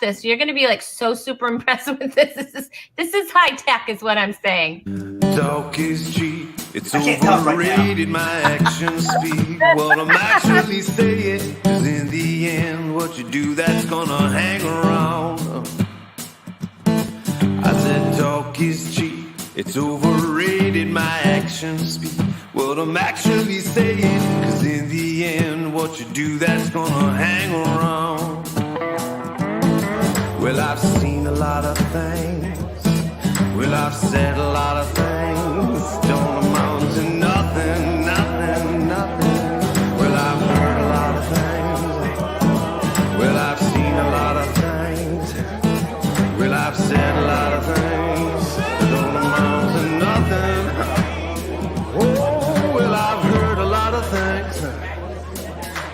this. You're going to be like so super impressed with this. This is high tech is what I'm saying. Talk is cheap. It's overrated. My actions speak what I'm actually saying. 'Cause in the end, what you do, that's gonna hang around. I said talk is cheap. It's overrated. My actions speak what I'm actually saying. 'Cause in the end, what you do, that's gonna hang around. Well, I've seen a lot of things. Well, I've said a lot of things. Don't amount to nothing, nothing, nothing. Well, I've heard a lot of things. Well, I've seen a lot of things. Well, I've said a lot of things. Don't amount to nothing. Oh, well, I've heard a lot of things.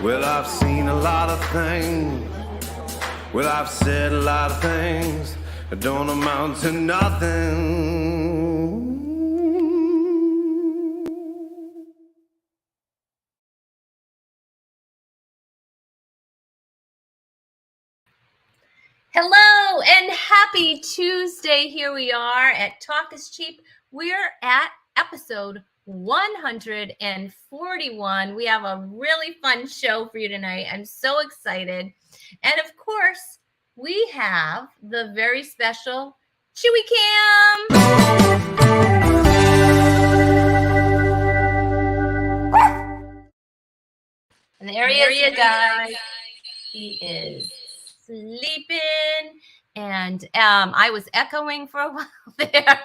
Well, I've seen a lot of things. Well, I've said a lot of things that don't amount to nothing. Hello and happy Tuesday. Here we are at Talk is Cheap. We're at episode 141. We have a really fun show for you tonight. I'm so excited. And of course, we have the very special Chewy Cam. And there he is, guys. He is sleeping. And I was echoing for a while there,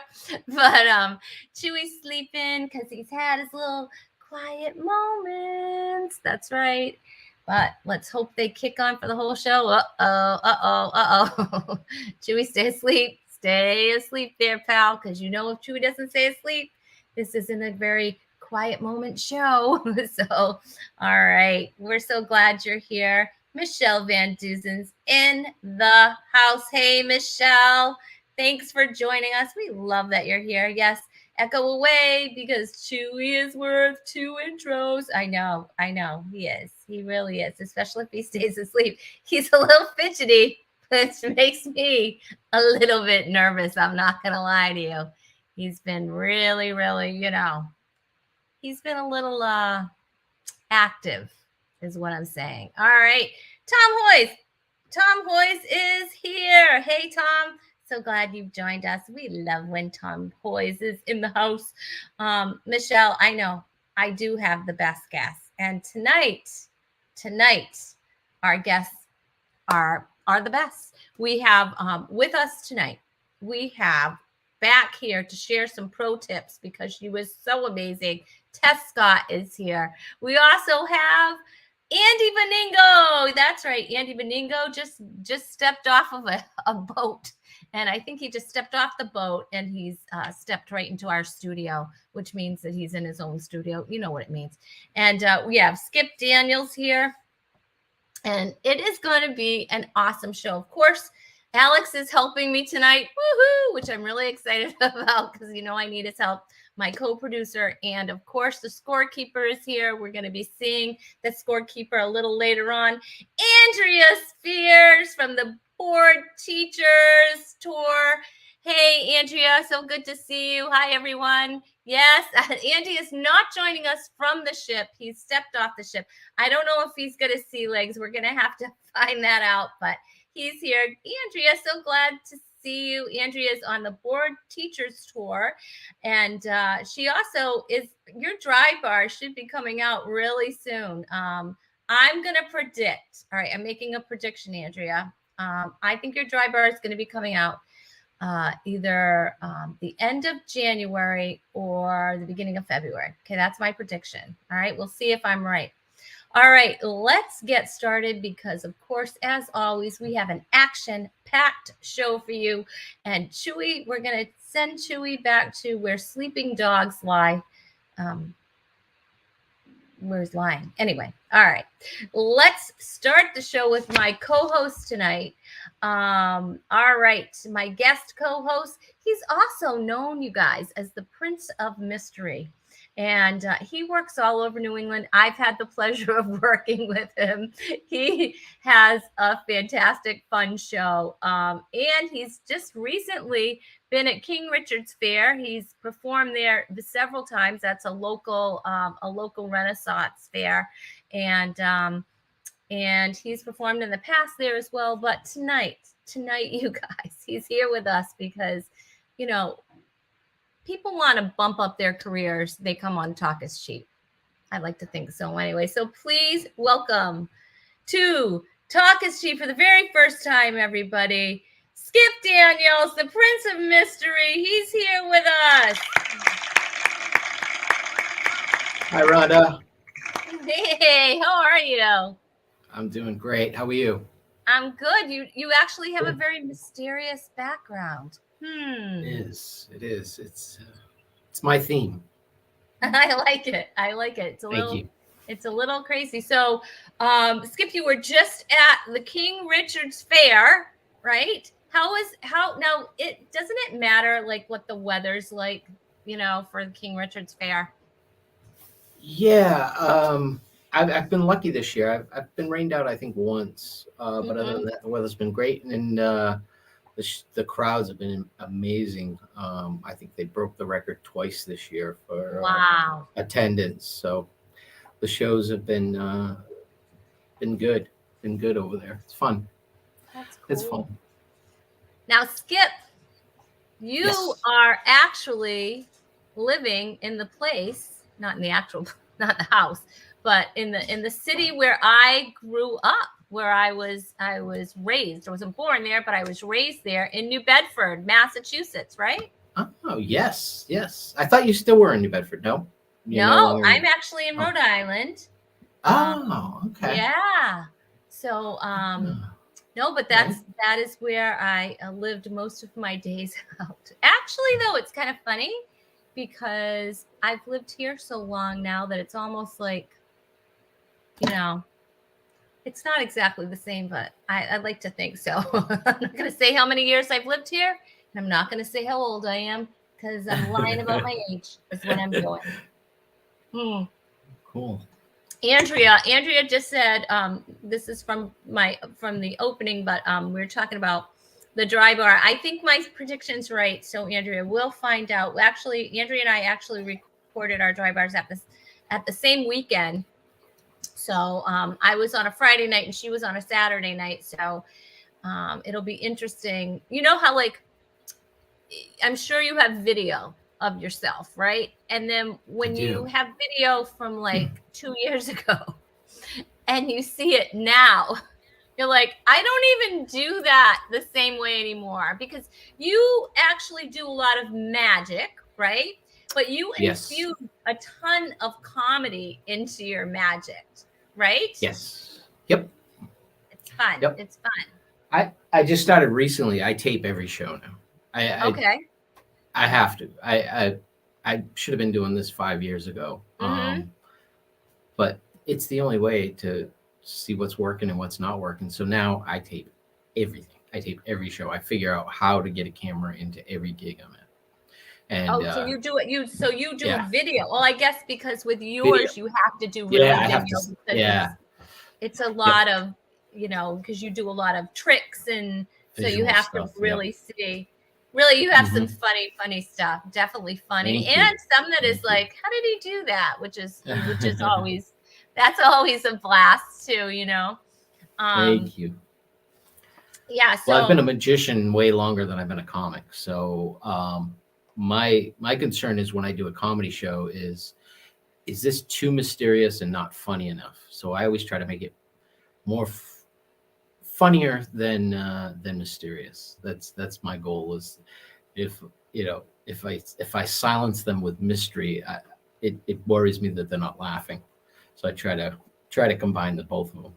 but Chewy's sleeping because he's had his little quiet moments. That's right. But let's hope they kick on for the whole show. Uh-oh. Chewy, stay asleep. Stay asleep there, pal, because you know if Chewy doesn't stay asleep, this isn't a very quiet moment show. So, all right. We're so glad you're here. Michelle Van Duzen's in the house. Hey, Michelle. Thanks for joining us. We love that you're here. Yes, echo away because Chewy is worth 2 intros. I know. He is. He really is, especially if he stays asleep. He's a little fidgety, which makes me a little bit nervous. I'm not going to lie to you. He's been really, he's been a little active is what I'm saying. All right. Tom Hoyes is here. Hey, Tom. So glad you've joined us. We love when Tom Hoyes is in the house. Michelle, I know I do have the best guests. And tonight, our guests are the best. We have with us tonight, we have back here to share some pro tips because she was so amazing. Tess Scott is here. We also have Andy Beningo. That's right. Andy Beningo just stepped off of a boat. And I think he just stepped off the boat and he's stepped right into our studio, which means that he's in his own studio. You know what it means. And we have Skip Daniels here. And it is going to be an awesome show. Of course, Alex is helping me tonight. Woohoo! Which I'm really excited about because I need his help. My co-producer, and of course, the scorekeeper is here. We're going to be seeing the scorekeeper a little later on. Andrea Spears from the Board Teachers Tour. Hey, Andrea, so good to see you. Hi, everyone. Yes, Andy is not joining us from the ship. He's stepped off the ship. I don't know if he's going to see legs. We're going to have to find that out, but he's here. Andrea, so glad to see you. Andrea is on the Board Teachers Tour, and she also is. Your dry bar should be coming out really soon. I'm going to predict. All right, I'm making a prediction, Andrea. I think your dry bar is going to be coming out either the end of January or the beginning of February. Okay, that's my prediction. All right, we'll see if I'm right. All right, let's get started because, of course, as always, we have an action-packed show for you. And Chewy, we're going to send Chewy back to where sleeping dogs lie. Where's lying? Anyway, all right. Let's start the show with my co-host tonight. All right, my guest co-host. He's also known, you guys, as the Prince of Mystery. And he works all over New England. I've had the pleasure of working with him. He has a fantastic, fun show. And he's just recently been at King Richard's Fair. He's performed there several times. That's a local Renaissance fair. And he's performed in the past there as well. But tonight, you guys, he's here with us because, you know, people want to bump up their careers. They come on Talk is Cheap. I like to think so anyway. So please welcome to Talk is Cheap for the very first time, everybody, Skip Daniels, the Prince of Mystery. He's here with us. Hi, Rhonda. Hey, how are you? I'm doing great. How are you? I'm good. You actually have a very mysterious background. It is. It's my theme. I like it. It's a little crazy. So, Skip, you were just at the King Richard's Fair, right? Now doesn't it matter like what the weather's like, for the King Richard's Fair? Yeah. I've been lucky this year. I've been rained out, I think, once. But other than that, the weather's been great, and the crowds have been amazing. I think they broke the record twice this year for attendance. So the shows have been good. Been good over there. It's fun. That's cool. It's fun. Now, Skip, you are actually living in the place, not the house, but in the city where I grew up, where I was raised. I wasn't born there, but I was raised there in New Bedford, Massachusetts, right? Oh, yes. I thought you still were in New Bedford. No? No, I'm actually in Rhode Island. Oh, okay. Yeah. So, no, but that is where I lived most of my days out. Actually, though, it's kind of funny because I've lived here so long now that it's almost like, it's not exactly the same, but I'd like to think so. I'm not going to say how many years I've lived here, and I'm not going to say how old I am because I'm lying about my age is what I'm doing. Cool. Andrea just said, this is from the opening, but we were talking about the dry bar. I think my prediction's right. So Andrea, we'll find out. Actually, Andrea and I actually recorded our dry bars at the same weekend. So I was on a Friday night and she was on a Saturday night. So it'll be interesting. You know how, like, I'm sure you have video of yourself, right? And then when you have video from like 2 years ago and you see it now, you're like, I don't even do that the same way anymore, because you actually do a lot of magic, right? But you infuse a ton of comedy into your magic, right? Yes. Yep. It's fun. Yep. It's fun. I just started recently. I tape every show now. Okay. I have to. I should have been doing this 5 years ago. But it's the only way to see what's working and what's not working. So now I tape everything. I tape every show. I figure out how to get a camera into every gig I'm at. And so you do it. You do a video. Well, I guess because with yours you have to do really video. It's a lot of, because you do a lot of tricks, and so you have to really see. Really, you have some funny stuff. Definitely funny, and some that is like, how did he do that? Which is always, that's always a blast too. Thank you. Yeah. So I've been a magician way longer than I've been a comic. So my concern is when I do a comedy show is this too mysterious and not funny enough? So I always try to make it more funnier than mysterious. That's my goal. Is if I silence them with mystery, it worries me that they're not laughing. So I try to combine the both of them.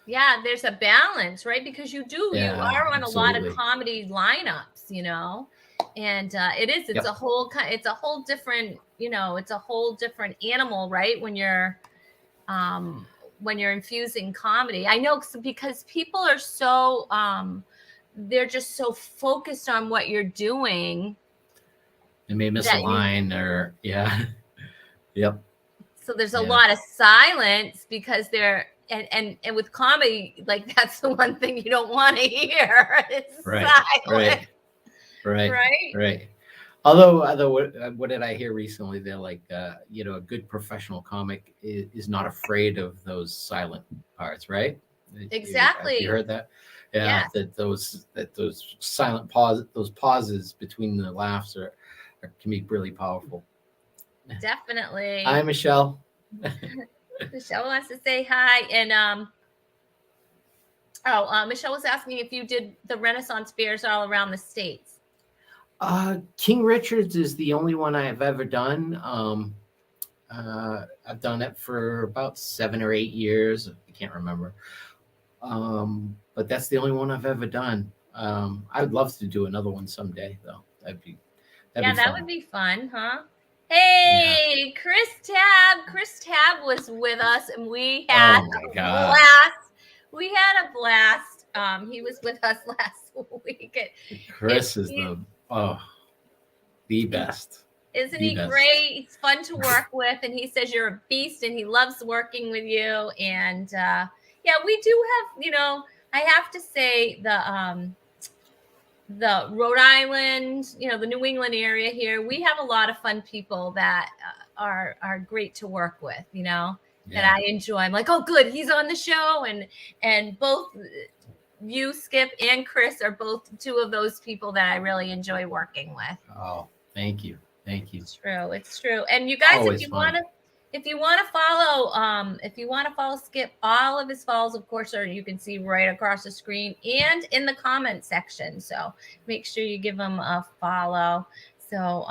Yeah, there's a balance, right? Because you are on a lot of comedy lineups, and it's a whole different, it's a whole different animal, right? When you're infusing comedy. I know, because people are so they're just so focused on what you're doing. They may miss a line or Yep. So there's a Yeah. lot of silence because they're and with comedy, like that's the one thing you don't want to hear. It's Right. silence, Right. right? Right. Although what did I hear recently? They're like, you know, a good professional comic is not afraid of those silent parts, right? Have you Exactly. heard that? Yeah, Yes. that those silent pause, those pauses between the laughs can be really powerful. Definitely. Hi, Michelle. Michelle wants to say hi, and Michelle was asking if you did the Renaissance fairs all around the states. King Richard's is the only one I have ever done. I've done it for about 7 or 8 years. I can't remember. But that's the only one I've ever done. I would love to do another one someday, though. That'd be That fun. would be fun, huh? Hey, Chris Tab. Chris Tab was with us, and we had Oh my a God. blast. We had a blast. He was with us last week. Chris is the best. Isn't The he best. great? He's fun to work with, and he says you're a beast, and he loves working with you. And yeah, we do have, you know, I have to say the Rhode Island, you know, the New England area here, we have a lot of fun people that are great to work with, you know, that I enjoy. I'm like, oh, good, he's on the show, and both you, Skip, and Chris are both two of those people that I really enjoy working with. Oh, thank you. Thank you. It's true. And you guys, Always if you fun. want to follow Skip, all of his follows, of course, you can see right across the screen and in the comment section. So make sure you give him a follow. So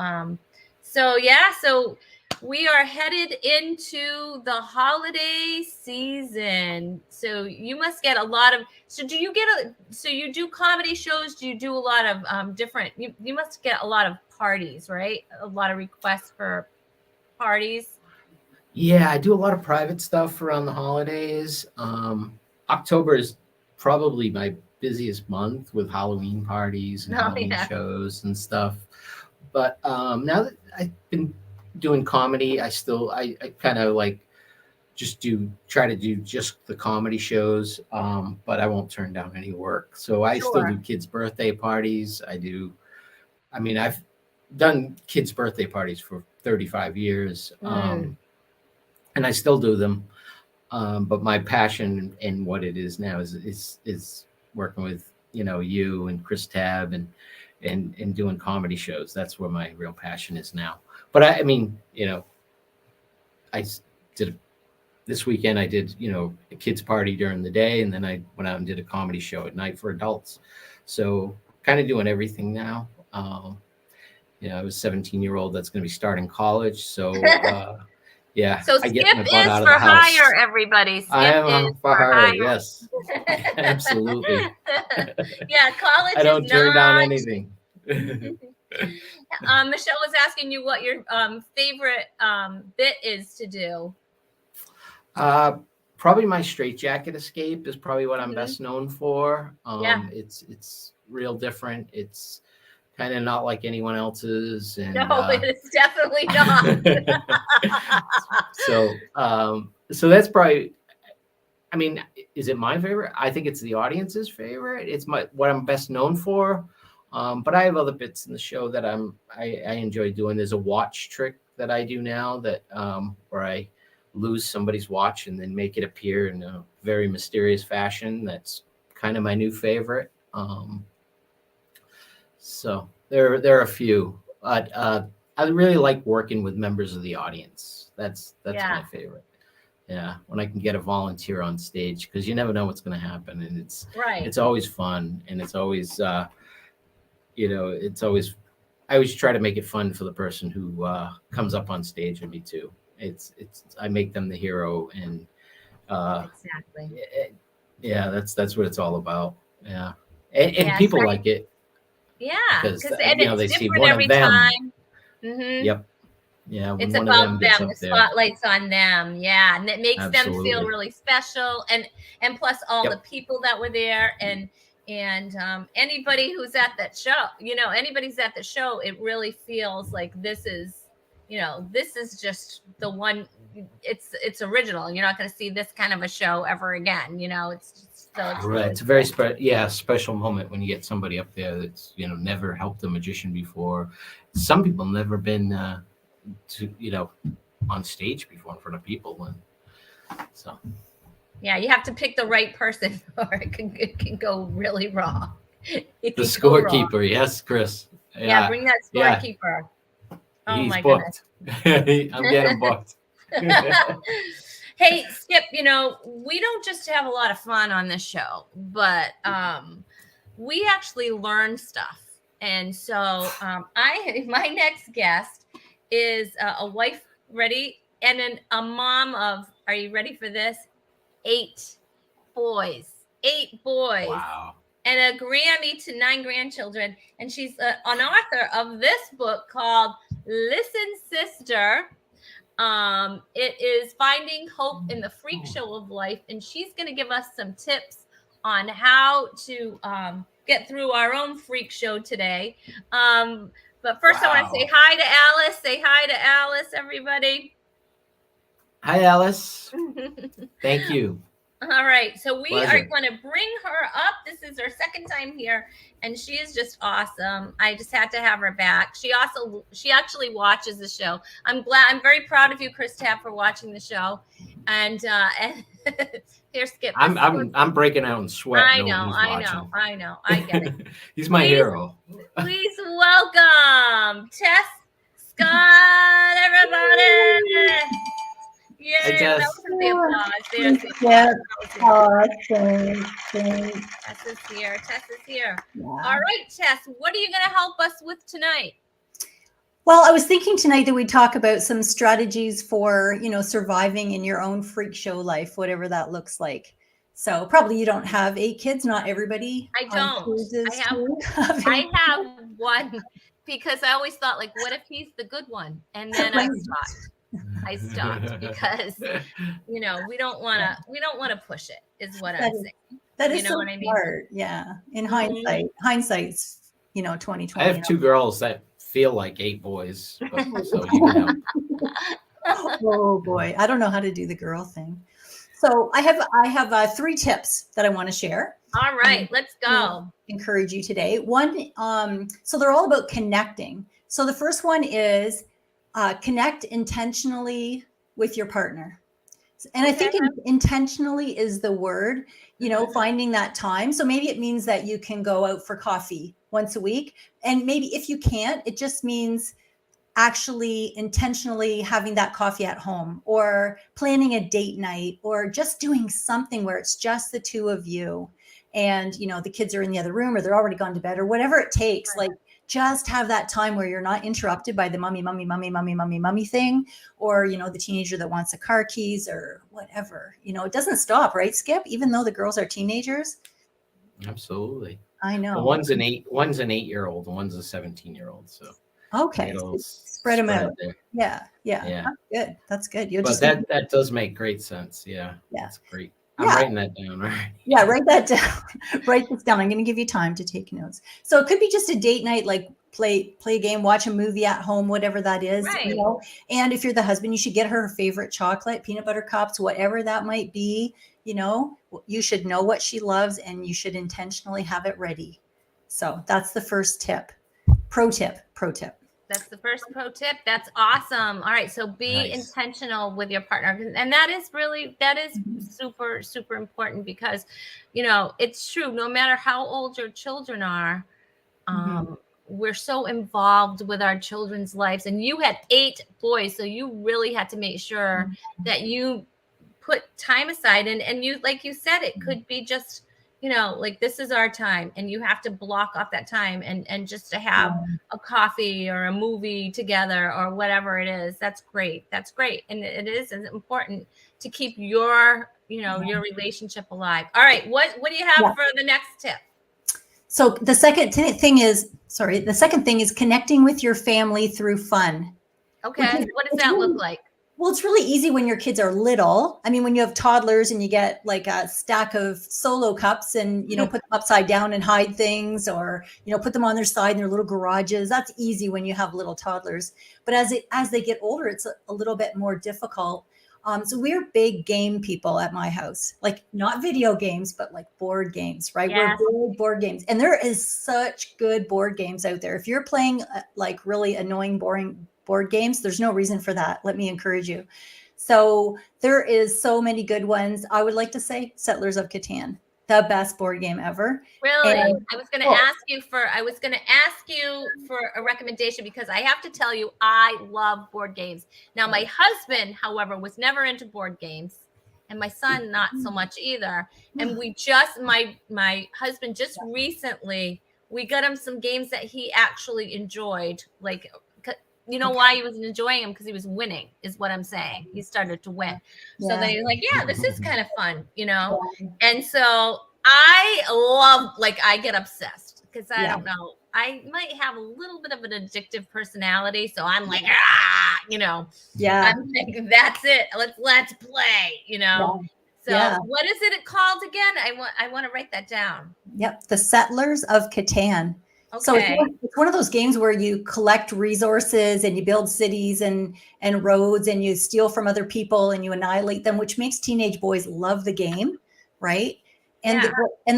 we are headed into the holiday season. So you must get a lot of. So you do comedy shows? Do you do a lot of different? You must get a lot of parties, right? A lot of requests for parties. Yeah, I do a lot of private stuff around the holidays. October is probably my busiest month with Halloween parties and Halloween shows and stuff. But now that I've been doing comedy, I kind of like try to do just the comedy shows, but I won't turn down any work. So I still do kids' birthday parties. I've done kids' birthday parties for 35 years. And I still do them. But my passion and what it is now is working with, you know, you and Chris Tab and doing comedy shows. That's where my real passion is now. But I mean, you know, I did this weekend, I did, you know, a kids party during the day, and then I went out and did a comedy show at night for adults. So kind of doing everything now. You know, I was a 17-year-old that's going to be starting college. So yeah. So I get Skip my butt is out of for the house. hire, everybody. Skip I am is for hire. hire. Yes, absolutely. Yeah, college. I don't turn down anything. Michelle was asking you what your favorite bit is to do. Probably my straitjacket escape is probably what I'm best known for. It's real different. It's kind of not like anyone else's. And, no, it's definitely not. So that's probably. I mean, is it my favorite? I think it's the audience's favorite. It's what I'm best known for. But I have other bits in the show that I enjoy doing. There's a watch trick that I do now that where I lose somebody's watch and then make it appear in a very mysterious fashion. That's kind of my new favorite. So there are a few. I really like working with members of the audience. That's my favorite. Yeah, when I can get a volunteer on stage, because you never know what's going to happen, and it's always fun, and it's always you know, I always try to make it fun for the person who comes up on stage with me too. I make them the hero, and exactly. Yeah, that's what it's all about. Yeah, and people like it. Yeah, because you know, they see one of them. Time. Mm-hmm. Yep. Yeah, when it's one about of them gets them. Up the there. spotlight's on them. Yeah, and it makes Absolutely. them feel really special, and plus all the people that were there, and anybody who's at that show, you know, anybody's at the show, it really feels like this is this is just the one. It's original. You're not going to see this kind of a show ever again. It's just so it's Right. really It's a very cool. special moment when you get somebody up there that's, never helped a magician before. Some people never been to on stage before in front of people. And so Yeah, you have to pick the right person, or it can go really wrong. It the can go wrong. scorekeeper, yes, Chris. Yeah, bring that Yeah, scorekeeper. Oh he's my goodness. booked. I'm getting booked. Hey, Skip, we don't just have a lot of fun on this show, but we actually learn stuff. And so my next guest is a wife, ready, and a mom of, are you ready for this? 8 boys. 8 boys. Wow. And a Grammy to 9 grandchildren. And she's an author of this book called Listen, Sister. It is Finding Hope in the Freak Show of Life. And she's going to give us some tips on how to get through our own freak show today. But first, I want to say hi to Alice. Say hi to Alice, everybody. Hi, Alice. Thank you. All right. So we Pleasure. are going to bring her up. This is her second time here, and she is just awesome. I just had to have her back. She actually watches the show. I'm very proud of you, Chris Tapp, for watching the show. And here's Skip. I'm breaking out in sweat. I know. I get it. He's my hero. Please welcome Tess Scott, everybody. Yeah, that was the applause. There's the applause. Tess is here. Yeah. All right, Tess, what are you going to help us with tonight? Well, I was thinking tonight that we'd talk about some strategies for, surviving in your own freak show life, whatever that looks like. So probably you don't have 8 kids. Not everybody. I don't. I have one, because I always thought, like, what if he's the good one? And then I stopped because we don't want to push it, is what I'm saying. That is so smart. Yeah. In hindsight's 2020. I have 2 girls that feel like 8 boys. So you can help. Oh boy, I don't know how to do the girl thing. So I have 3 tips that I want to share. All right, let's go. Encourage you today. One, so they're all about connecting. So the first one is connect intentionally with your partner. And I think intentionally is the word, finding that time. So maybe it means that you can go out for coffee once a week. And maybe if you can't, it just means actually intentionally having that coffee at home, or planning a date night, or just doing something where it's just the 2 of you. And, the kids are in the other room, or they're already gone to bed, or whatever it takes. Like, just have that time where you're not interrupted by the mummy thing, or, the teenager that wants the car keys or whatever. It doesn't stop, right, Skip? Even though the girls are teenagers. Absolutely. I know. Well, one's an 8-year-old, and one's a 17-year-old. So okay, spread them out. Yeah. That's good. That does make great sense. Yeah. That's great. I'm writing that down. Right. Yeah, write that down. Write this down. I'm going to give you time to take notes. So it could be just a date night, like play a game, watch a movie at home, whatever that is. Right. And if you're the husband, you should get her favorite chocolate, peanut butter cups, whatever that might be. You should know what she loves, and you should intentionally have it ready. So that's the first tip. Pro tip. That's the first pro tip. That's awesome. All right. So be intentional with your partner. And that is super, super important, because, it's true. No matter how old your children are, we're so involved with our children's lives. And you had 8 boys, so you really had to make sure that you put time aside. And you, like you said, it could be just, like, this is our time, and you have to block off that time and just to have a coffee or a movie together or whatever it is. That's great. And it is important to keep your relationship alive. All right. What do you have for the next tip? So the second thing is connecting with your family through fun. Okay. What does that look like? Well, it's really easy when your kids are little. I mean, when you have toddlers and you get like a stack of Solo cups and, put them upside down and hide things, or, put them on their side in their little garages. That's easy when you have little toddlers. But as they get older, it's a little bit more difficult. So we're big game people at my house, like not video games, but like board games, right? Yes. We're big board games. And there is such good board games out there. If you're playing like really annoying, boring board games, there's no reason for that. Let me encourage you. So there is so many good ones. I would like to say Settlers of Catan, the best board game ever. Really? And- I was going to ask you for a recommendation, because I have to tell you, I love board games. Now, my husband, however, was never into board games, and my son not so much either. And my husband just recently, we got him some games that he actually enjoyed. Like, you know why he was enjoying them? Because he was winning, is what I'm saying. He started to win. So then he's like, yeah, this is kind of fun, And so I love, like, I get obsessed because I don't know. I might have a little bit of an addictive personality. So I'm like, Yeah. I'm like, that's it. Let's play, So what is it called again? I want to write that down. Yep. The Settlers of Catan. Okay. So it's one of those games where you collect resources and you build cities and roads, and you steal from other people and you annihilate them, which makes teenage boys love the game, right? And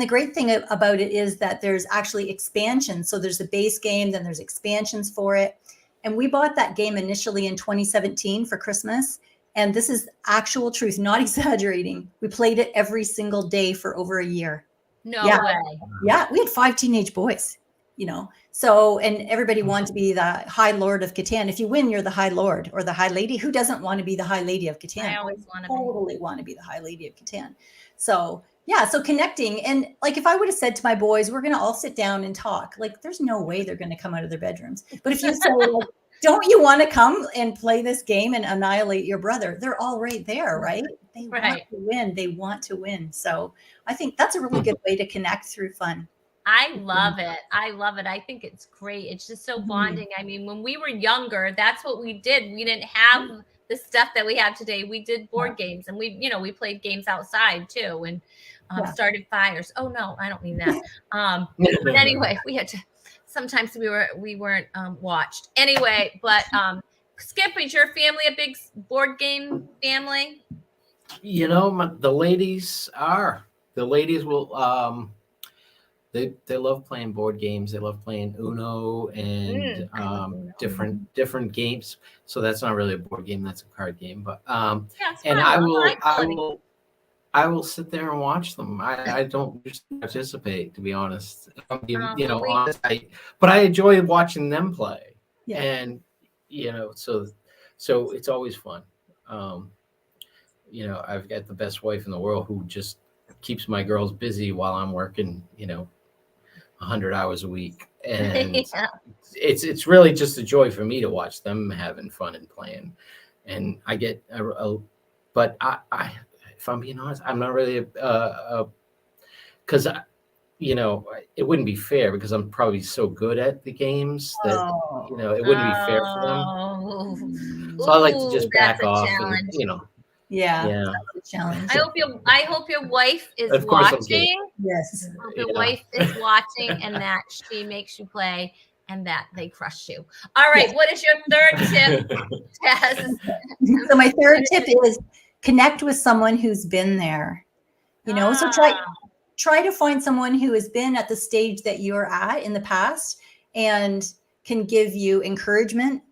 the great thing about it is that there's actually expansions. So there's the base game, then there's expansions for it. And we bought that game initially in 2017 for Christmas. And this is actual truth, not exaggerating. We played it every single day for over a year. No way. Yeah, we had 5 teenage boys. So, and everybody wanted to be the High Lord of Catan. If you win, you're the High Lord or the High Lady. Who doesn't want to be the High Lady of Catan? I always want to be the High Lady of Catan. So, so connecting. And like, if I would have said to my boys, we're going to all sit down and talk, like, there's no way they're going to come out of their bedrooms. But if you say, like, don't you want to come and play this game and annihilate your brother? They're all right there, right? They want to win. They want to win. So I think that's a really good way to connect through fun. I love it. I think it's great. It's just so bonding. I mean, when we were younger, that's what we did. We didn't have the stuff that we have today. We did board games, and we played games outside too, and started fires. Oh no, I don't mean that. But anyway, we had to. Sometimes we weren't watched. Anyway, but Skip, is your family a big board game family? The ladies will. They love playing board games. They love playing Uno and different games. So that's not really a board game. That's a card game. But and I will sit there and watch them. I don't participate, to be honest. Honest, but I enjoy watching them play. Yeah. And so it's always fun. I've got the best wife in the world who just keeps my girls busy while I'm working, 100 hours a week. And it's really just a joy for me to watch them having fun and playing. And I get but I if I'm being honest, I'm not really because it wouldn't be fair, because I'm probably so good at the games that it wouldn't be fair for them. So I like to just back off and Yeah. That's a challenge. I hope your wife is watching. Yes. I hope your wife is watching, and that she makes you play and that they crush you. All right. Yes. What is your third tip, Tess? So my third tip is connect with someone who's been there. So try to find someone who has been at the stage that you're at in the past and can give you encouragement,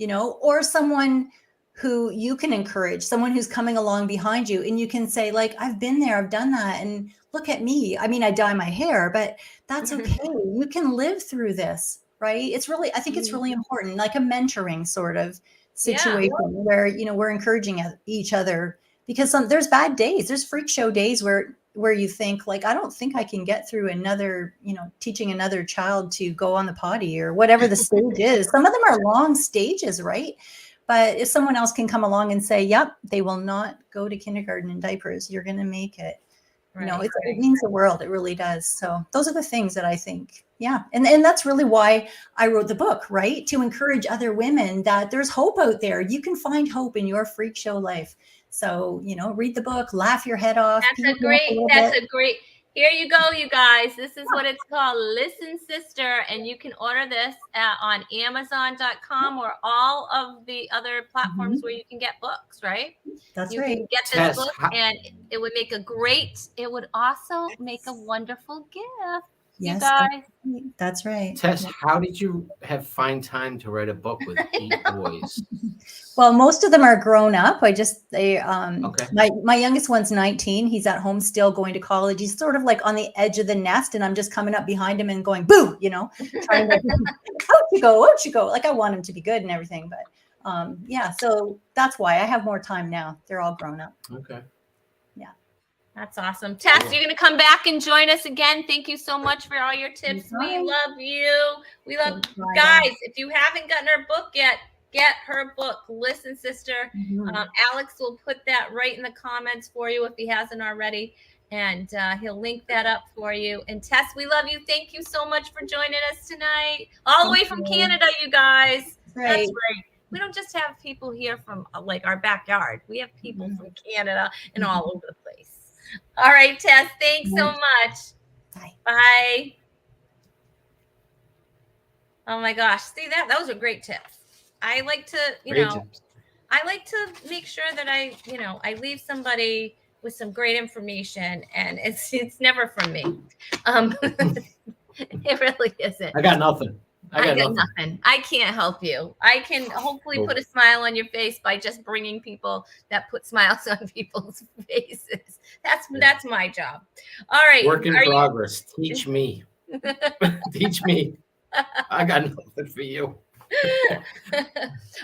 or someone who you can encourage, someone who's coming along behind you, and you can say, like, I've been there, I've done that, and look at me. I mean, I dye my hair, but that's okay. You can live through this, right? I think it's really important, like a mentoring sort of situation where, we're encouraging each other, because there's bad days, there's freak show days where you think, like, I don't think I can get through another, teaching another child to go on the potty or whatever the stage is. Some of them are long stages, right? But if someone else can come along and say, yep, they will not go to kindergarten in diapers, you're going to make it, You know, Right, it means the world. It really does. So those are the things that I think, yeah. And that's really why I wrote the book, right? To encourage other women that there's hope out there. You can find hope in your freak show life. So, you know, read the book, laugh your head off. That's a great, here you go, you guys. This is what it's called, Listen Sister. And you can order this on Amazon.com or all of the other platforms where you can get books, right? That's you right. can get this Tess, book, and it would make a great, it would also make a wonderful gift. Yes, you guys. that's right. Tess, how did you find time to write a book with 8 boys? Well, most of them are grown up. Okay. My youngest one's 19. He's at home still going to college. He's sort of like on the edge of the nest, and I'm just coming up behind him and going, boo, you know, trying to, out you go. Like I want him to be good and everything. But yeah, so that's why I have more time now. They're all grown up. Okay. Yeah. That's awesome. Tess, you're going to come back and join us again. Thank you so much for all your tips. We love you. We love guys. If you haven't gotten her book yet, get her book, Listen Sister. Alex will put that right in the comments for you if he hasn't already. And he'll link that up for you. And Tess, we love you. Thank you so much for joining us tonight. All the way from Canada, you guys. That's great. We don't just have people here from like our backyard. We have people from Canada and all over the place. All right, Tess, thanks so much. Bye. Bye. Oh my gosh. See that? Those are great tips. I like to, I like to make sure that I leave somebody with some great information, and it's never from me. It really isn't. I got nothing. I got nothing. I can't help you. I can hopefully put a smile on your face by just bringing people that put smiles on people's faces. That's my job. All right. Work in progress. Teach me. Teach me. I got nothing for you.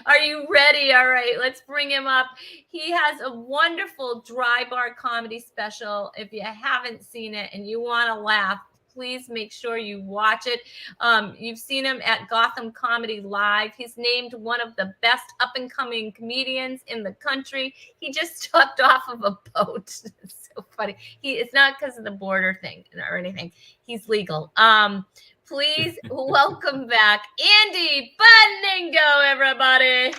Are you ready? All right, let's bring him up. He has a wonderful dry bar comedy special. If you haven't seen it and you want to laugh, please make sure you watch it. You've seen him at Gotham Comedy Live. He's named one of the best up-and-coming comedians in the country. He just jumped off of a boat. It's so funny. It's not because of the border thing or anything. He's legal. Please welcome back Andy Bunningo, everybody.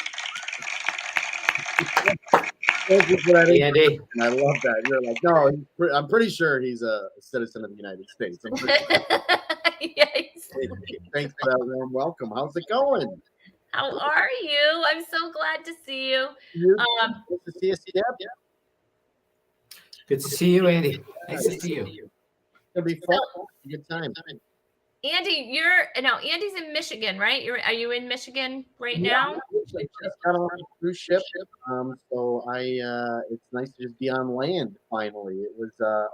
Thank you for that. Hey, Andy. And I love that. You're like, no, I'm pretty sure he's a citizen of the United States. Yes. Thanks for that warm welcome. How's it going? How are you? I'm so glad to see you. Good to see you, Deb. Good to see you, Andy. Nice to see you. It'll be fun. Good time. Andy, Andy's in Michigan, right? Are you in Michigan right now? I just got on a cruise ship, so it's nice to just be on land finally. It was a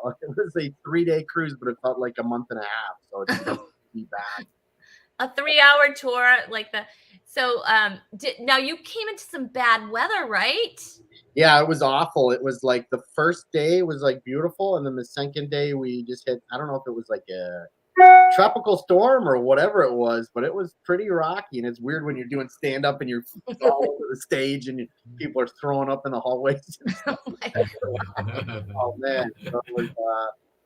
3-day cruise, but it felt like a month and a half. So it's good to be back. A 3-hour tour, now you came into some bad weather, right? Yeah, it was awful. It was like the first day was like beautiful, and then the second day we just hit. I don't know if it was like a tropical storm or whatever it was, but it was pretty rocky. And it's weird when you're doing stand up and you're all over the stage and people are throwing up in the hallways. Oh man, so it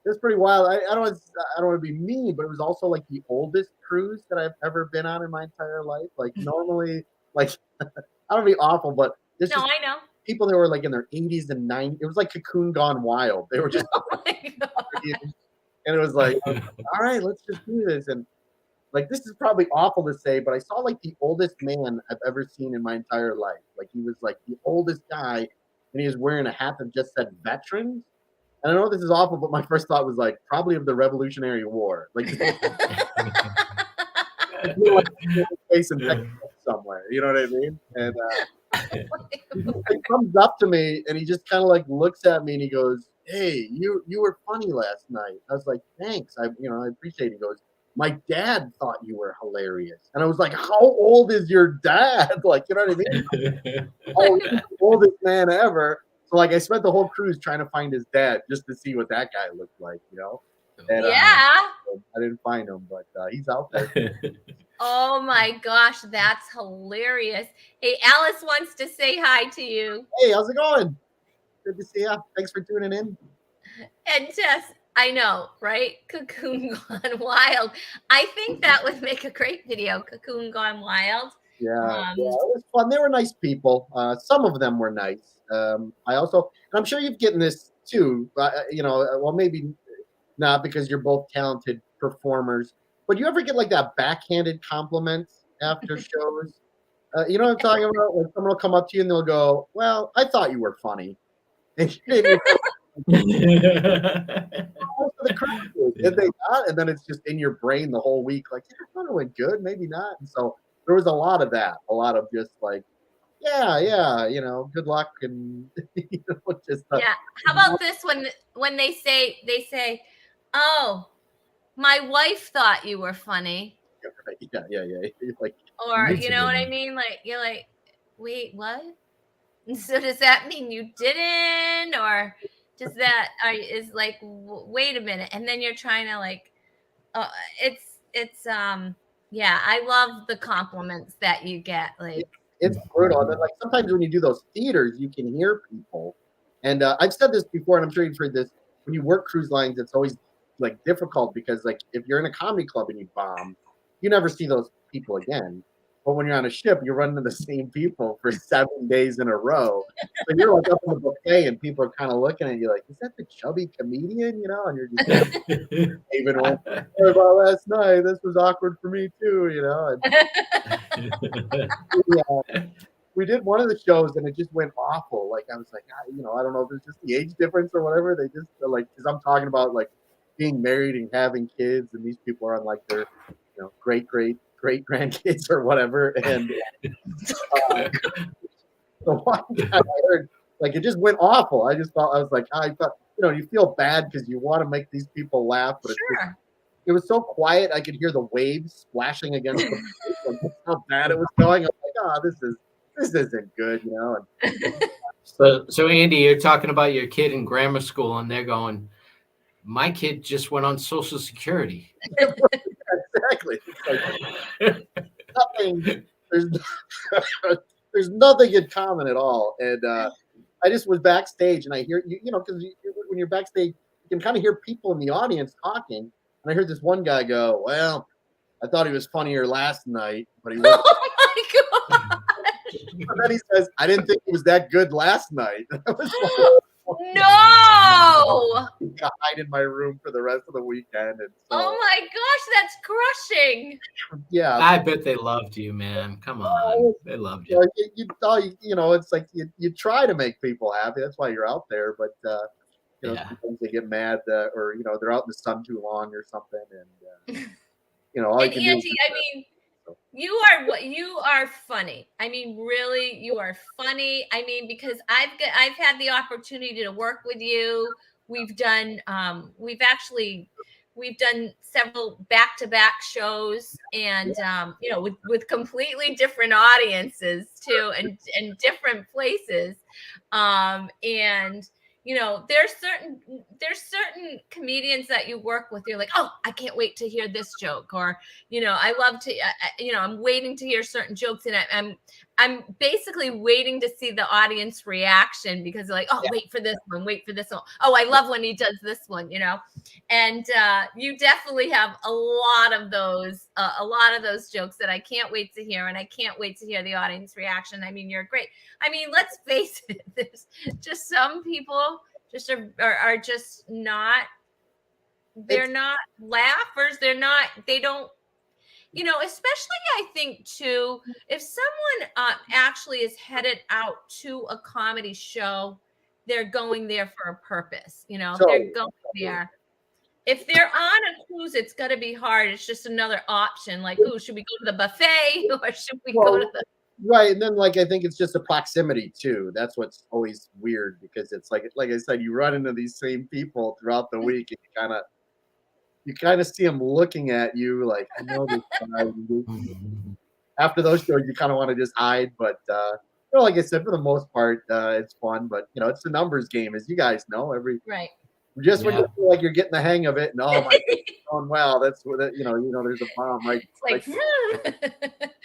was pretty wild. I don't want to be mean, but it was also like the oldest cruise that I've ever been on in my entire life. Like normally, like I don't want to be awful, but I know people that were like in their 80s and 90s. It was like Cocoon Gone Wild. They were just. And it was like, all right, let's just do this. And like, this is probably awful to say, but I saw like the oldest man I've ever seen in my entire life. Like he was like the oldest guy, and he was wearing a hat that just said veterans. And I know this is awful, but my first thought was like probably of the Revolutionary War. Like somewhere, you know what I mean? And he comes up to me and he just kind of like looks at me and he goes, "Hey, you were funny last night." I was like, "Thanks, I appreciate it." He goes, "My dad thought you were hilarious," and I was like, "How old is your dad?" Like, you know what I mean? Oh, he's the oldest man ever. So like, I spent the whole cruise trying to find his dad just to see what that guy looked like, you know? And, I didn't find him, but he's out there. Oh my gosh, that's hilarious. Hey, Alice wants to say hi to you. Hey, how's it going? Good to see you. Thanks for tuning in. And Tess, I know, right? Cocoon Gone Wild. I think that would make a great video, Cocoon Gone Wild. Yeah, it was fun. They were nice people. Some of them were nice. I also, and I'm sure you've gotten this too. Well, maybe not because you're both talented performers. But you ever get like that backhanded compliments after shows? You know what I'm talking about? Like someone will come up to you and they'll go, "Well, I thought you were funny," and you the crowd did they not? And then it's just in your brain the whole week, like, yeah, I thought it went good, maybe not. And so there was a lot of that, a lot of just like, yeah, good luck and just Yeah. How about this when they say, "Oh, my wife thought you were funny," yeah. Like, or you know what I mean? Like you're like, "Wait, what?" And so does that mean you didn't, or does that is like, wait a minute, and then you're trying to like, uh, it's yeah, I love the compliments that you get, like. it's brutal. And then, like sometimes when you do those theaters, you can hear people. And I've said this before, and I'm sure you've heard this. When you work cruise lines, it's always like difficult because like if you're in a comedy club and you bomb, you never see those people again. But when you're on a ship, you run into the same people for 7 days in a row. So you're like up in the buffet, and people are kind of looking at you like, "Is that the chubby comedian?" You know, and you're just even one. Sorry about last night. This was awkward for me too. You know. And, we did one of the shows and it just went awful. Like I was like, I don't know if it's just the age difference or whatever. They just like, because I'm talking about like being married and having kids, and these people are on like their, great grandkids or whatever. And the one guy I heard, like it just went awful. I was like, I thought, you feel bad because you want to make these people laugh, but Sure. it was so quiet. I could hear the waves splashing against the like, that's how bad it was going. I'm like, this isn't good, And So Andy, you're talking about your kid in grammar school, and they're going, "My kid just went on Social Security." exactly. It's like, nothing. There's nothing in common at all. And I just was backstage, and I hear because when you're backstage, you can kind of hear people in the audience talking. And I heard this one guy go, "Well, I thought he was funnier last night, but he wasn't." Oh my god! And then he says, "I didn't think he was that good last night." I was No! like, hide in my room for the rest of the weekend. And so, Oh my gosh, that's crushing. yeah, I bet they loved you, man. Come on, they loved you. it's like you try to make people happy. That's why you're out there. But Yeah. sometimes they get mad or they're out in the sun too long or something, and all And you can do. Angie, I mean, you are funny. I mean, really, you are funny. I mean, because I've had the opportunity to work with you. We've done we've done several back-to-back shows, and with completely different audiences too, and different places, and there's certain comedians that you work with, you're like, oh, I can't wait to hear this joke, or I love to I'm waiting to hear certain jokes, and I'm basically waiting to see the audience reaction, because they're like, oh, wait for this one, oh, I love when he does this one, and you definitely have a lot of those jokes that I can't wait to hear, and I can't wait to hear the audience reaction. I mean, you're great. I mean, let's face it, there's just some people just are just not, they're not laughers. They don't, especially I think too, if someone actually is headed out to a comedy show, they're going there for a purpose, they're going there. If they're on a cruise, it's got to be hard. It's just another option. Like, oh, should we go to the buffet or should we go to the Right, and then like I think it's just a proximity too. That's what's always weird, because it's like I said, you run into these same people throughout the week, and you kind of see them looking at you like, I know this guy. After those shows, you kind of want to just hide, but like I said, for the most part, it's fun. But it's a numbers game, as you guys know. right. Just when you feel like you're getting the hang of it, and oh my, going well. That's what there's a bomb, right? It's like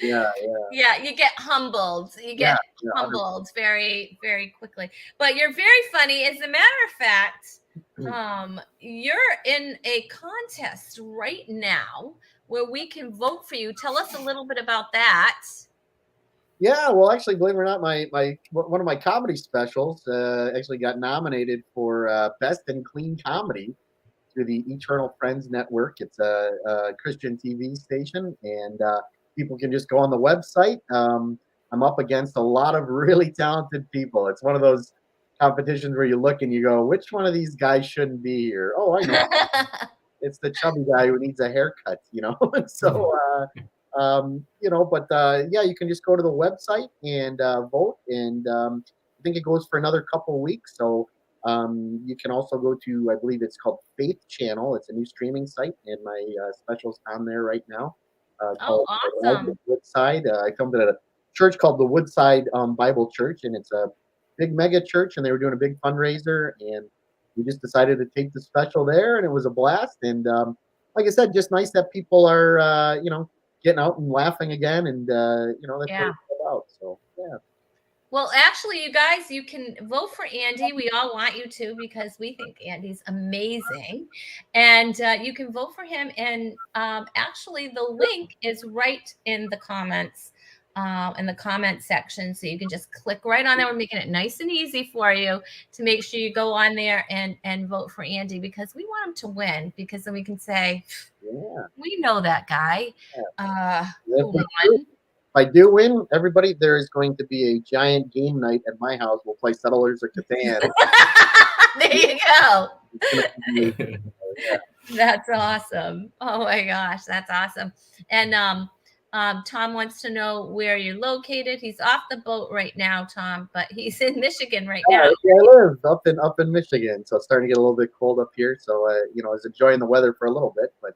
yeah. You get humbled. You get humbled very, very quickly. But you're very funny. As a matter of fact, You're in a contest right now where we can vote for you. Tell us a little bit about that. Yeah, well, actually, believe it or not, my one of my comedy specials actually got nominated for Best in Clean Comedy through the Eternal Friends Network. It's a Christian TV station, and people can just go on the website. I'm up against a lot of really talented people. It's one of those competitions where you look and you go, which one of these guys shouldn't be here? Oh, I know. It's the chubby guy who needs a haircut, so, but yeah, you can just go to the website and vote. And I think it goes for another couple of weeks. So you can also go to, I believe it's called Faith Channel. It's a new streaming site, and my special's on there right now. Oh, Called awesome. Woodside. I filmed at a church called the Woodside Bible Church, and it's a big mega church, and they were doing a big fundraiser, and we just decided to take the special there, and it was a blast. And like I said, just nice that people are, getting out and laughing again, and that's what it's about. So yeah. Well, actually, you guys, you can vote for Andy. We all want you to because we think Andy's amazing. And you can vote for him. And actually, the link is right in the comments, in the comment section. So you can just click right on there. We're making it nice and easy for you to make sure you go on there and vote for Andy, because we want him to win, because then we can say, Yeah. we know that guy who won. If I do win, everybody, there is going to be a giant game night at my house. We'll play Settlers of Catan. There you go. Yeah. That's awesome. Oh my gosh, that's awesome. And Tom wants to know where you're located. He's off the boat right now, Tom, but he's in Michigan right now. Yeah, I live up in Michigan, so it's starting to get a little bit cold up here. So I was enjoying the weather for a little bit, but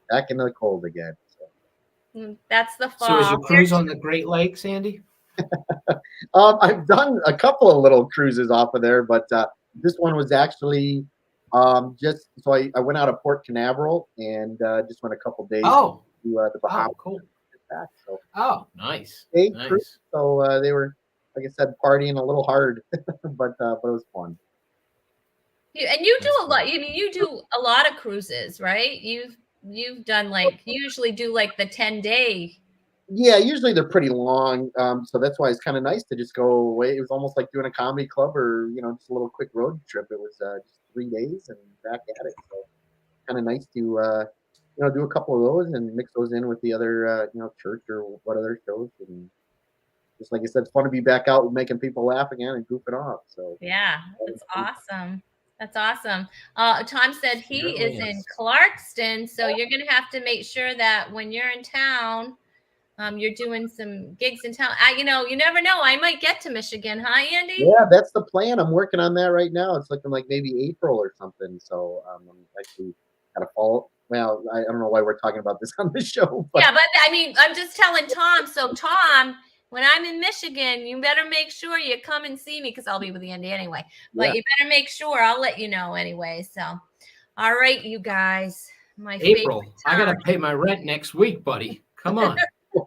back in the cold again. That's the fall. So is your cruise on the Great Lakes, Andy? I've done a couple of little cruises off of there, but this one was actually just so I went out of Port Canaveral and just went a couple days to the Bahamas. Oh, cool. Back, so. Oh, nice. Cruise, so they were, like I said, partying a little hard, but it was fun. And you do a lot. I mean, you do a lot of cruises, right? You've done you usually do like the 10-day. Yeah, usually they're pretty long. So that's why it's kind of nice to just go away. It was almost like doing a comedy club or, just a little quick road trip. It was just 3 days and back at it. So kind of nice to, do a couple of those and mix those in with the other, church or what other shows. And just like I said, it's fun to be back out making people laugh again and goofing off. So yeah, that's awesome. That's awesome. Tom said he is in Clarkston, so you're going to have to make sure that when you're in town, you're doing some gigs in town. You never know. I might get to Michigan, huh, Andy? Yeah, that's the plan. I'm working on that right now. It's looking like maybe April or something. So I'm actually kind of fall. Well, I don't know why we're talking about this on the show. But. Yeah, but I mean, I'm just telling Tom. So Tom, when I'm in Michigan, you better make sure you come and see me, because I'll be with Andy anyway. But you better make sure. I'll let you know anyway. So, all right, you guys. My April. favorite I got to pay my rent next week, buddy. Come on. All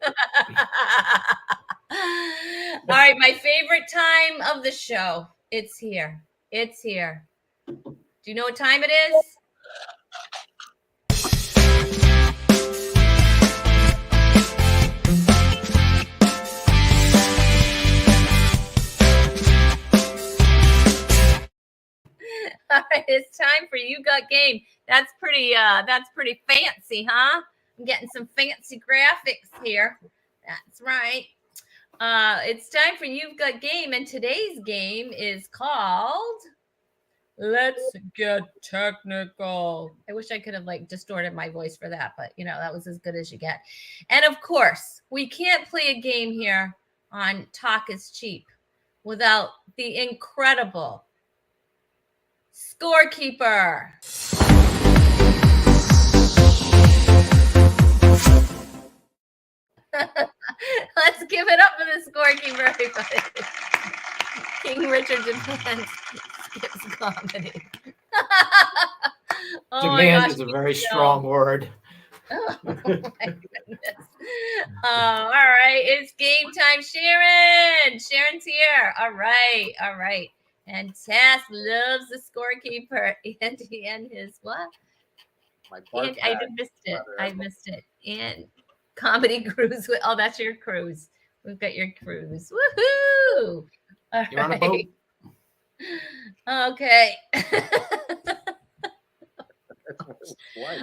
right, my favorite time of the show. It's here. It's here. Do you know what time it is? All right, it's time for You Got Game. That's pretty fancy, huh? I'm getting some fancy graphics here. That's right. It's time for You've Got Game, and today's game is called Let's Get Technical. I wish I could have distorted my voice for that, but that was as good as you get. And of course, we can't play a game here on Talk is Cheap without the incredible scorekeeper. Let's give it up for the scorekeeper, everybody. King Richard demands skips comedy. Demand is a very strong word. Oh my goodness. All right, it's game time, Sharon. Sharon's here. All right. And Tess loves the scorekeeper. Andy and his what? My bark And I bag. missed it. I missed it. And comedy cruise. Oh, that's your cruise. We've got your cruise. Woohoo! All You're on a boat. Okay. What?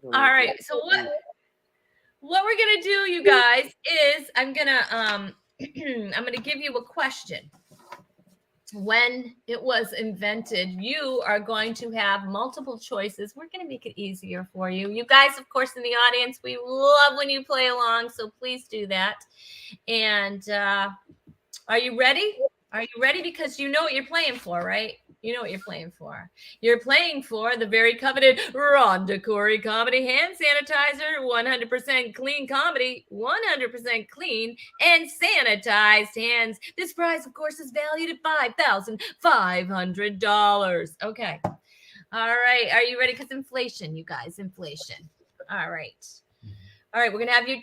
All right. So what we're gonna do, you guys, is I'm gonna I'm gonna give you a question. When it was invented, you are going to have multiple choices. We're going to make it easier for you. You guys, of course, in the audience, we love when you play along, so please do that. And are you ready? Are you ready? Because you know what you're playing for, right? You know what you're playing for. You're playing for the very coveted Rhonda Corey Comedy Hand Sanitizer, 100% clean comedy, 100% clean and sanitized hands. This prize, of course, is valued at $5,500. Okay. All right. Are you ready? Because inflation, you guys, inflation. All right. All right. We're going to have you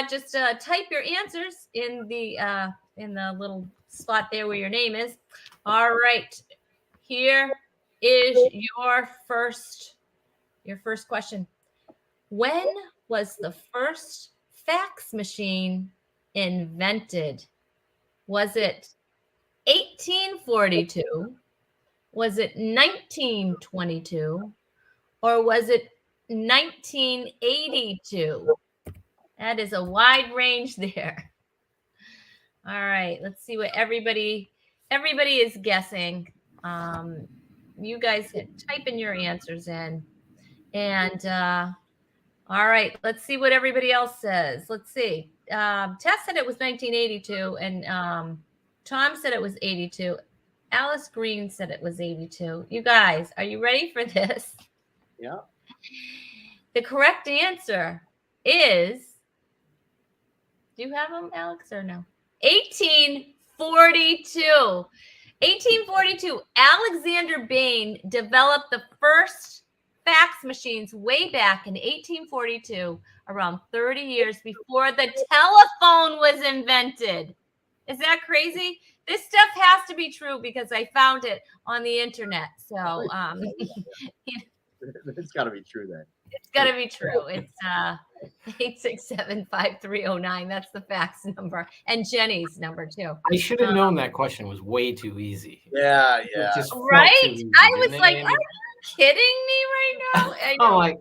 just type your answers in the little spot there where your name is. All right. Here is your first question. When was the first fax machine invented? Was it 1842? Was it 1922? Or was it 1982? That is a wide range there. All right, let's see what everybody is guessing. You guys type in your answers in. And all right, let's see what everybody else says. Let's see. Tess said it was 1982, and Tom said it was 82. Alice Green said it was 82. You guys, are you ready for this? Yeah. The correct answer is, do you have them, Alex, or no? 1842. 1842. Alexander Bain developed the first fax machines way back in 1842, around 30 years before the telephone was invented. Is that crazy? This stuff has to be true because I found it on the internet. So It's got to be true then. it's got to be true. It's 867-5309. That's the fax number. And Jenny's number too. I should have known that question was way too easy. Yeah, It yeah. just felt Right? too easy, I was didn't like, it? are you kidding me right now? I I'm know. like,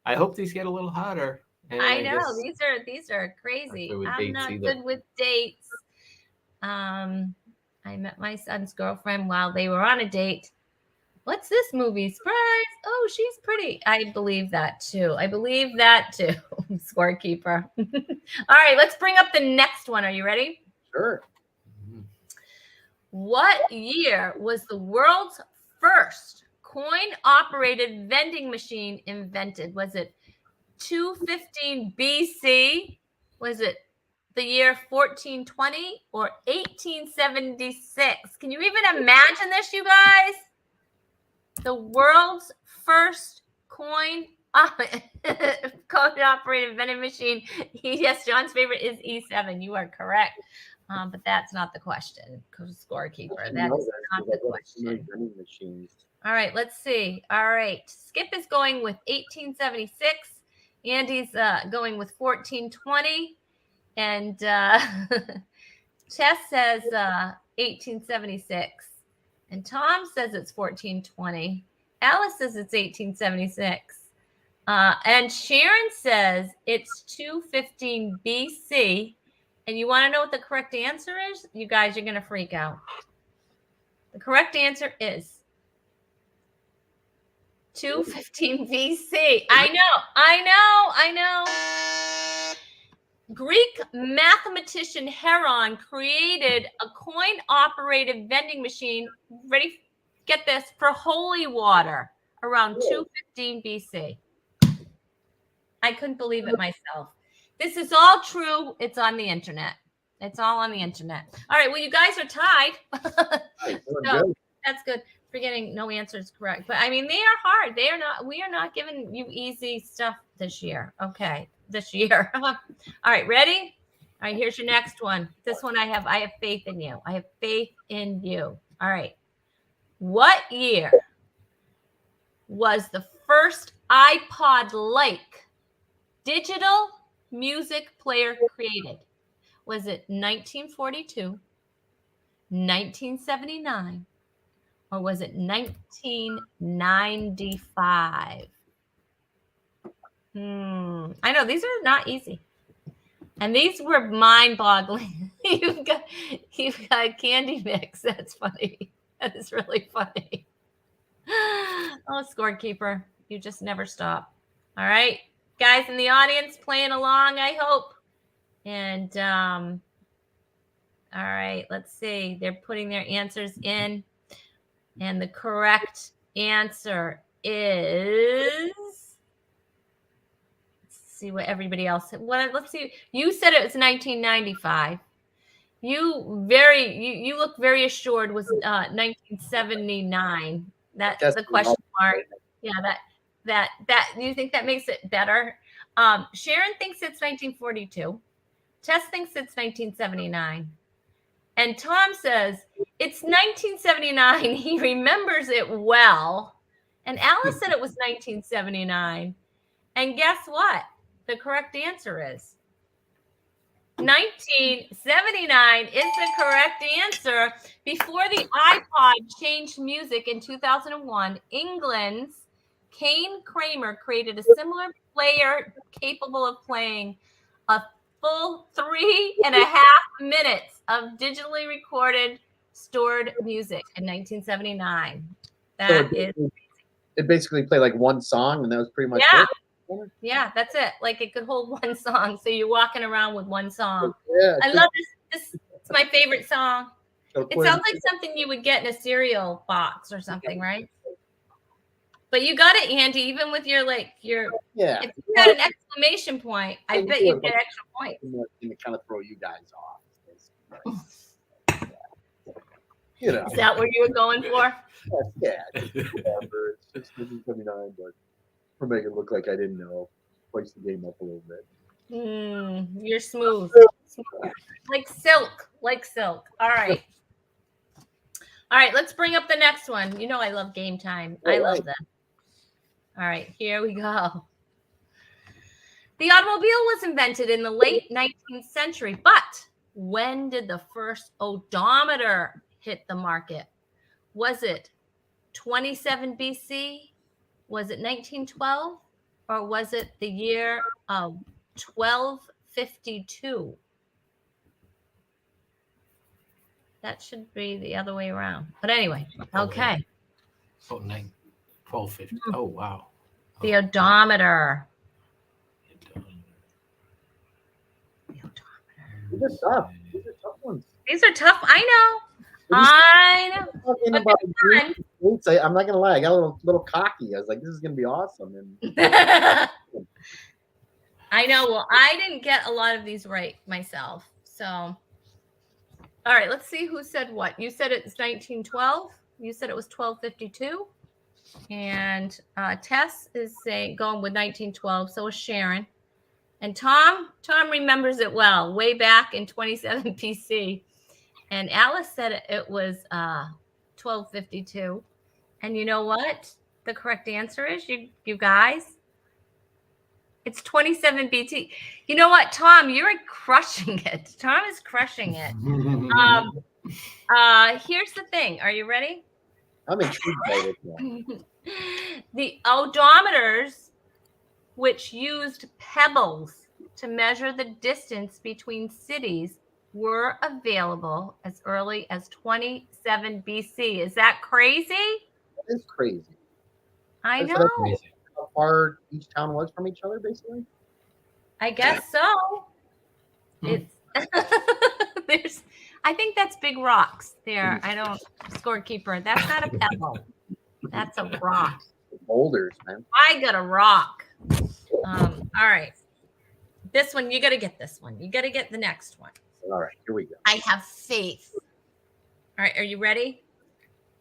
I hope these get a little hotter. And I know. guess These are crazy. Not good with I'm dates not either. good with dates. I met my son's girlfriend while they were on a date. What's this movie? Surprise! Oh, she's pretty. I believe that too. Scorekeeper. All right, let's bring up the next one. Are you ready? Sure. What year was the world's first coin-operated vending machine invented? Was it 215 BC? Was it the year 1420 or 1876? Can you even imagine this, you guys? The world's first coin-operated vending machine. Yes, John's favorite is E7. You are correct. But that's not the question, scorekeeper. That is not the question. Machines. All right, let's see. All right. Skip is going with 1876. Andy's going with 1420. And Tess says 1876. And Tom says it's 1420. Alice says it's 1876. And Sharon says it's 215 BC. And you want to know what the correct answer is? You guys, you're going to freak out. The correct answer is 215 BC. I know. Greek mathematician Heron created a coin-operated vending machine. Ready? Get this, for holy water around 215 BC. I couldn't believe it myself. This is all true. It's on the internet. It's all on the internet. All right. Well, you guys are tied. So, that's good. Forgetting no answer is correct. But I mean, they are hard. We are not giving you easy stuff this year. Okay. This year. All right. Ready? All right. Here's your next one. This one I have faith in you. I have faith in you. All right. What year was the first iPod-like digital music player created? Was it 1942, 1979, or was it 1995? I know these are not easy. And these were mind-boggling. You've got candy mix. That's funny. That is really funny. Oh, scorekeeper, you just never stop. All right, guys in the audience playing along, I hope. And all right, let's see. They're putting their answers in, and the correct answer is. See what everybody else said. Let's see. You said it was 1995. You look very assured was 1979. That's the question mark. Yeah, that you think that makes it better? Sharon thinks it's 1942. Tess thinks it's 1979. And Tom says it's 1979. He remembers it well. And Alice said it was 1979. And guess what? The correct answer is 1979 is the correct answer. Before the iPod changed music in 2001, England's Kane Kramer created a similar player capable of playing a full 3.5 minutes of digitally recorded stored music in 1979. It basically played like one song, and that was pretty much yeah. it. Yeah, that's it. Like it could hold one song. So you're walking around with one song. Yeah, I love this. It's my favorite song. so It sounds like something you would get in a cereal box or something, right? But you got it, Andy, even with your yeah. If you had an exclamation point, I bet you'd get extra points. To kind of throw you guys off. You know. Is that what you were going for? Yeah. Whatever. It's 1979, but for make it look like I didn't know. Spice the game up a little bit. You're smooth. Like silk. All right. All right, let's bring up the next one. You know I love game time. I love that. All right, here we go. The automobile was invented in the late 19th century, but when did the first odometer hit the market? Was it 27 BC? Was it 1912? Or was it the year of 1252? That should be the other way around. But anyway, okay. Oh, 1250. Oh, wow. The odometer. These are tough. These are tough ones. These are tough. I know. Talking about I'm not gonna lie. I got a little cocky. I was like, "This is gonna be awesome." And I know. Well, I didn't get a lot of these right myself. So, all right. Let's see who said what. You said it's 1912. You said it was 1252. And Tess is going with 1912. So is Sharon. And Tom remembers it well, way back in 27 BC. And Alice said it was 1252. And you know what? The correct answer is, you guys, it's 27 BC. You know what, Tom? You're crushing it. Tom is crushing it. Here's the thing. Are you ready? I'm intrigued by this one. The odometers, which used pebbles to measure the distance between cities, were available as early as 27 BC. Is that crazy? That is crazy. I know. How far each town was from each other, basically? I guess so. It's I think that's big rocks there. I don't scorekeeper. That's not a pebble. That's a rock. Boulders, man. I got a rock. All right. This one, you got to get this one. You got to get the next one. All right, here we go. I have faith. All right, are you ready?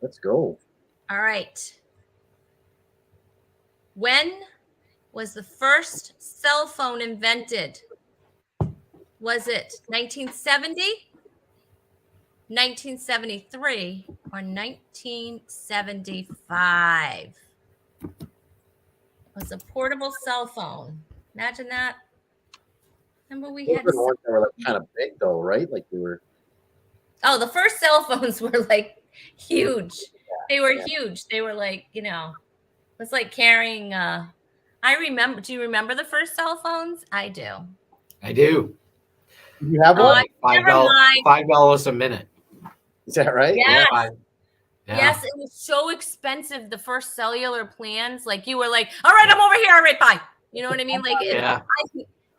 Let's go. All right. When was the first cell phone invented? Was it 1970, 1973 or 1975? It was a portable cell phone. Imagine that. Remember we Those had were the ones that were like kind of big though, right? Like they were. oh, the first cell phones were like huge. They were Yeah. huge. They were like, you know, it was like carrying I remember, do you remember the first cell phones? I do. I do. You have one? Never mind. $5 a minute. Is that right? Yes. Yeah. Yes, it was so expensive. The first cellular plans, like you were like, all right, I'm over here. All right, bye. You know what I mean? Like, Yeah.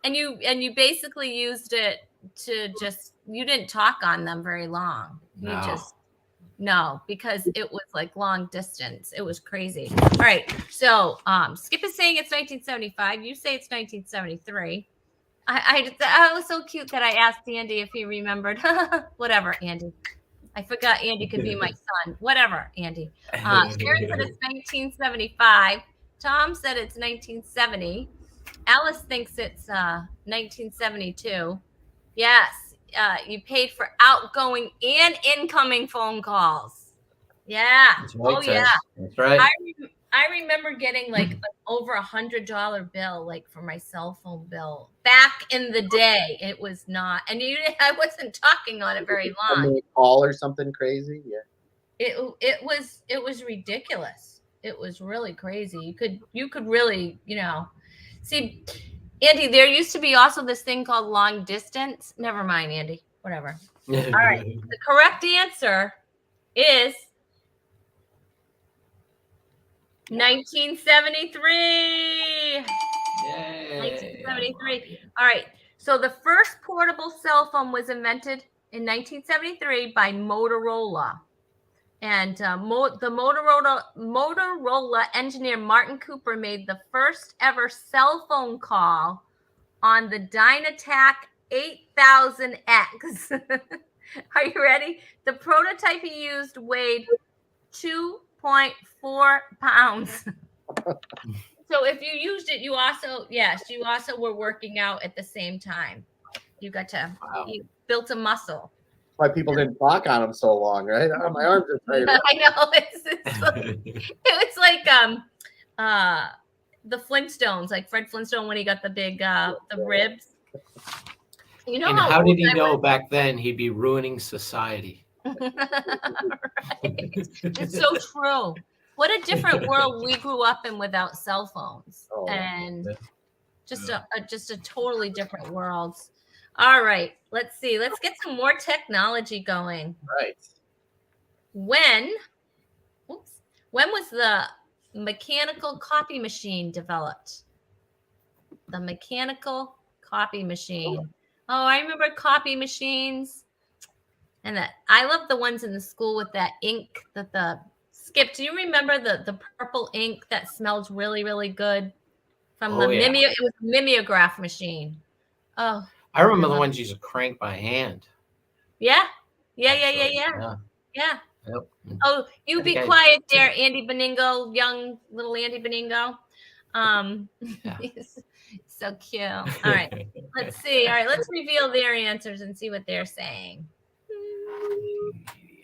and you basically used it to just, you didn't talk on them very long. You No. just, no, because it was like long distance. It was crazy. All right. So Skip is saying it's 1975. You say it's 1973. I was so cute that I asked Andy if he remembered. Whatever, Andy. I forgot Andy could be my son. Whatever, Andy. Sharon said it's 1975. Tom said it's 1970. Alice thinks it's 1972. Yes, you paid for outgoing and incoming phone calls. Yeah. That's right, Oh, Tess. yeah. That's right. I remember getting like over $100 bill, like for my cell phone bill back in the day. It was not, and I wasn't talking on it very long. Call or something crazy. Yeah. It was ridiculous. It was really crazy. You could really, you know, see, Andy, there used to be also this thing called long distance. Never mind, Andy. Whatever. All right. The correct answer is 1973. Yay. 1973. All right. So the first portable cell phone was invented in 1973 by Motorola. And the Motorola engineer Martin Cooper made the first ever cell phone call on the Dynatac 8000X. Are you ready? The prototype he used weighed 2.4 pounds. So if you used it, you also were working out at the same time. You got to, you built a muscle. Why people didn't talk on them so long, right? Oh, my arms are tired. I know. It's like the Flintstones, like Fred Flintstone when he got the big the ribs. You know, and how did he know back then he'd be ruining society? Right. It's so true. What a different world we grew up in without cell phones, and just a totally different world. All right, let's see. Let's get some more technology going. Right. When was the mechanical copy machine developed? The mechanical copy machine. Oh, I remember copy machines. And that I love the ones in the school with that ink that the Skip. Do you remember the purple ink that smelled really, really good from it was a mimeograph machine. Oh, I remember the ones you used to crank by hand. Yeah. Yeah. Yep. Oh, you be quiet there, Andy Beningo, young little Andy Beningo. He's so cute. All right, let's see. All right, let's reveal their answers and see what they're saying.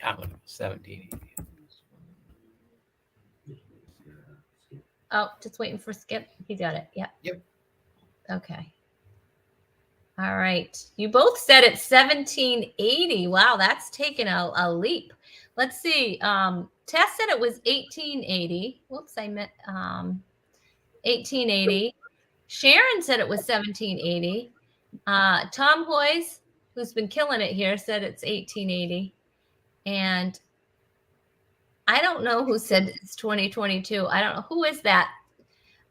I'm 1780. Oh, just waiting for Skip. He got it. Yep. Okay. All right. You both said it's 1780. Wow, that's taken a leap. Let's see. Tess said it was 1880. Whoops, I meant 1880. Sharon said it was 1780. Tom Hoyes, who's been killing it here, said it's 1880. And I don't know who said it's 2022. I don't know. Who is that?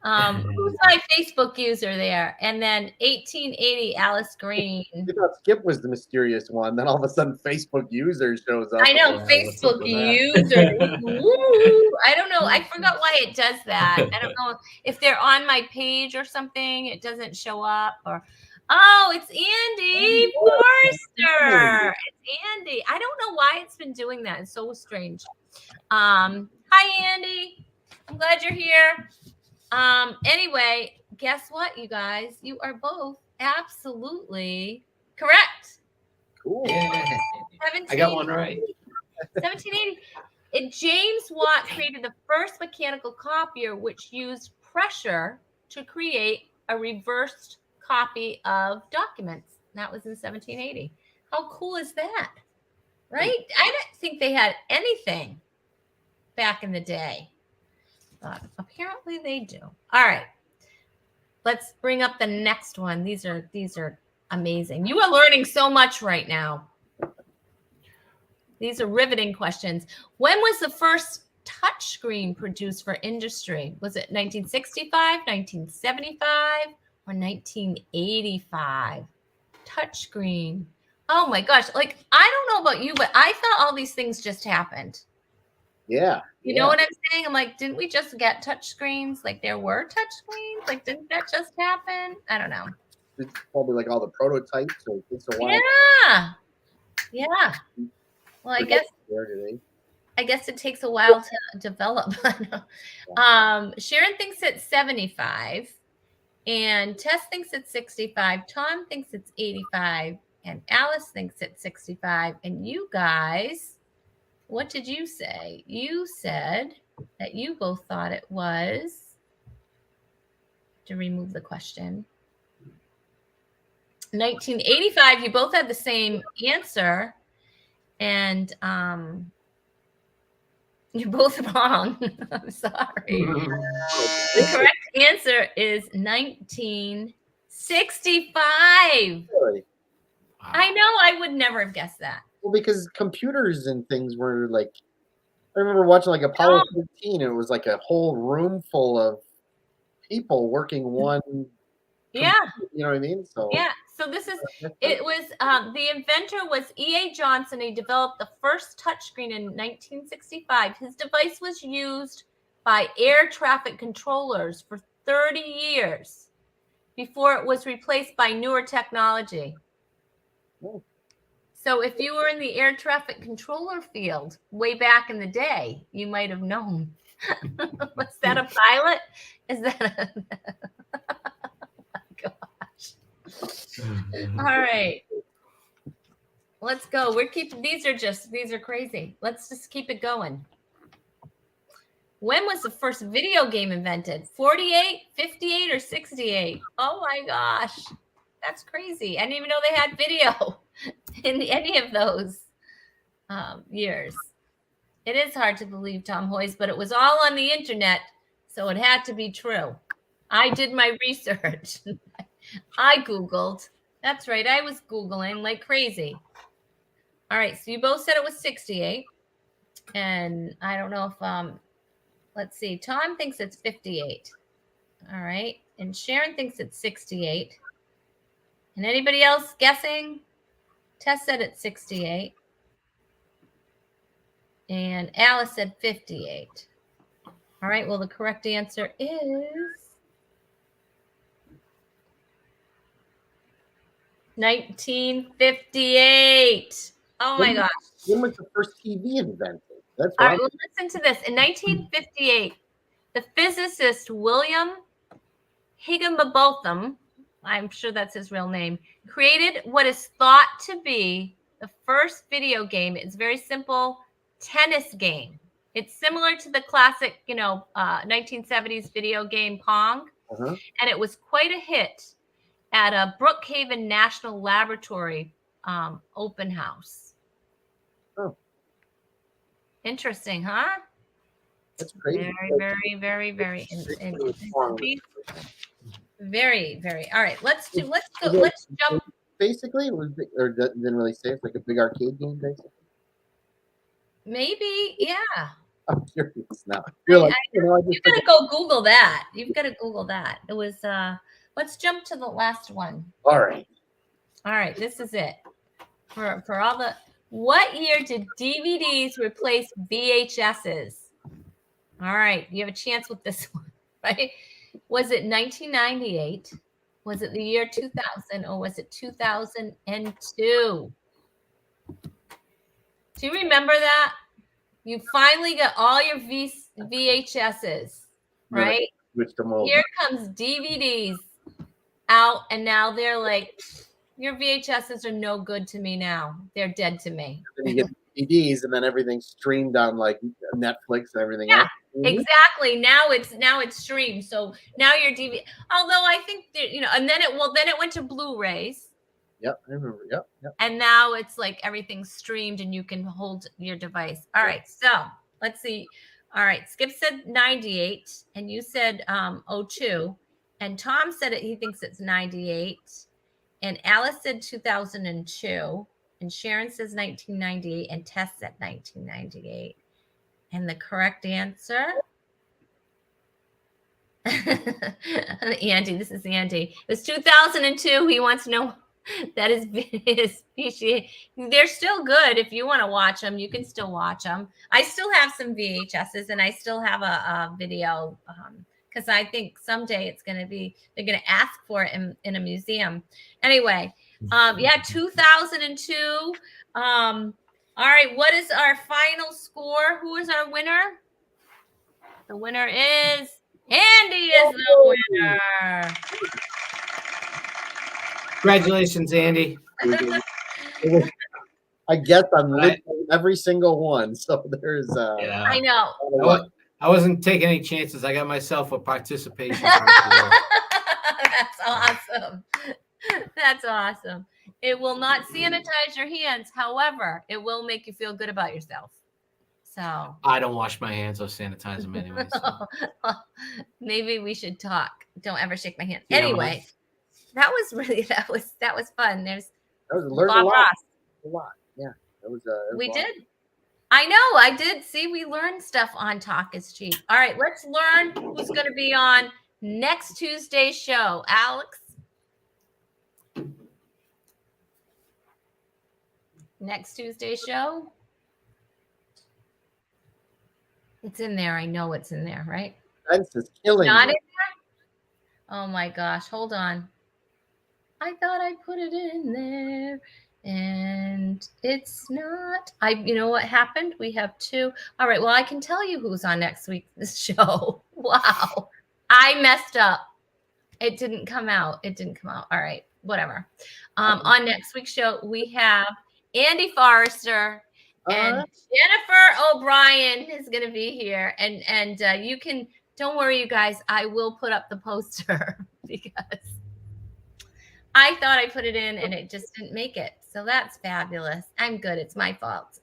Who's my Facebook user there? And then 1880, Alice Green. I thought Skip was the mysterious one. Then all of a sudden, Facebook user shows up. I know, Facebook user. Woo! I don't know. I forgot why it does that. I don't know if they're on my page or something. It doesn't show up. Or it's Andy Forster. It's Andy. I don't know why it's been doing that. It's so strange. Hi, Andy. I'm glad you're here. Anyway, guess what, you guys? You are both absolutely correct. Cool. Yeah. I got one 1780. right. 1780. James Watt created the first mechanical copier, which used pressure to create a reversed copy of documents. That was in 1780. How cool is that? Right? I didn't think they had anything back in the day, but apparently they do. All right. Let's bring up the next one. These are amazing. You are learning so much right now. These are riveting questions. When was the first touchscreen produced for industry? Was it 1965, 1975, or 1985? Touchscreen. Oh my gosh. Like, I don't know about you, but I thought all these things just happened. Yeah. You know what I'm saying? I'm like, didn't we just get touchscreens? Like, there were touchscreens? Like, didn't that just happen? I don't know. It's probably like all the prototypes, so it takes a while. Yeah. Yeah. Well, I guess it takes a while to develop. Sharon thinks it's 75, and Tess thinks it's 65. Tom thinks it's 85, and Alice thinks it's 65. And you guys, what did you say? You said that you both thought it was, to remove the question, 1985. You both had the same answer, and you're both wrong. I'm sorry. The correct answer is 1965. Really? I know. I would never have guessed that. Well, because computers and things were like, I remember watching like Apollo 13, and it was like a whole room full of people working one. Yeah. You know what I mean? So Yeah. So this is, it was, the inventor was E.A. Johnson. He developed the first touchscreen in 1965. His device was used by air traffic controllers for 30 years before it was replaced by newer technology. Oh. So if you were in the air traffic controller field way back in the day, you might have known. Was that a pilot? Is that a... All right. Let's go. We're keeping, these are crazy. Let's just keep it going. When was the first video game invented? 48, 58, or 68? Oh my gosh. That's crazy. I didn't even know they had video in any of those years. It is hard to believe, Tom Hoyes, but it was all on the internet, so it had to be true. I did my research. I Googled. That's right. I was Googling like crazy. All right. So you both said it was 68. And I don't know if, let's see. Tom thinks it's 58. All right. And Sharon thinks it's 68. And anybody else guessing? Tess said it's 68. And Alice said 58. All right. Well, the correct answer is 1958. Oh my gosh. When was the first TV invented? That's All right. right, well, listen to this. In 1958, the physicist William Higginbotham, I'm sure that's his real name, created what is thought to be the first video game. It's a very simple tennis game. It's similar to the classic, 1970s video game Pong. Uh-huh. And it was quite a hit at a Brookhaven National Laboratory open house. Oh. Interesting, huh? That's crazy. Very, very, very interesting. Very, very. All right, let's jump. Basically, it was big, or didn't really say it's like a big arcade game, basically. Maybe, yeah. I'm curious now. You're like, you gotta go Google that. You've got to Google that. It was. Let's jump to the last one. All right. All right, this is it. For all the, what year did DVDs replace VHSs? All right, you have a chance with this one, right? Was it 1998? Was it the year 2000, or was it 2002? Do you remember that? You finally got all your VHSs, right? Switched them over. Here comes DVDs out, and now they're like Your VHSs are no good to me now. They're dead to me. Then you get DVDs, and then everything's streamed on like Netflix and everything Yeah, else. exactly. Now it's streamed. So now your DVD. Although I think that, and then it went to Blu-rays. Yep, I remember. Yep. And now it's like everything's streamed and you can hold your device. All right. So let's see. All right. Skip said 98 and you said 02. And Tom said he thinks it's 98. And Alice said 2002. And Sharon says 1998. And Tess said 1998. And the correct answer. Andy, this is Andy. It was 2002. He wants to know. That is they're still good. If you want to watch them, you can still watch them. I still have some VHSs and I still have a video because I think someday they're going to ask for it in a museum. Anyway, 2002. All right, what is our final score? Who is our winner? The winner is Andy is the winner. Congratulations, Andy. I guess I'm listening to every single one. So there's Yeah. I know. I wasn't taking any chances. I got myself a participation. That's awesome. That's awesome. It will not sanitize your hands. However, it will make you feel good about yourself. So I don't wash my hands or sanitize them anyway. So. Maybe we should talk. Don't ever shake my hand. Yeah, Anyway, that was fun. There's learned Bob Ross. a lot. Yeah, that was. We did. I know. I did. See, we learned stuff on Talk is Cheap. All right, let's learn who's going to be on next Tuesday's show. Alex. Next Tuesday's show. It's in there. I know it's in there, right? Spence is killing Not me. in there? Oh my gosh. Hold on. I thought I put it in there and it's not. You know what happened? We have two. All right. Well, I can tell you who's on next week's show. Wow. I messed up. It didn't come out. All right. Whatever. On next week's show, we have Andy Forrester and Jennifer O'Brien is going to be here. And you can, don't worry, you guys, I will put up the poster because I thought I put it in and it just didn't make it. So that's fabulous. I'm good. It's my fault.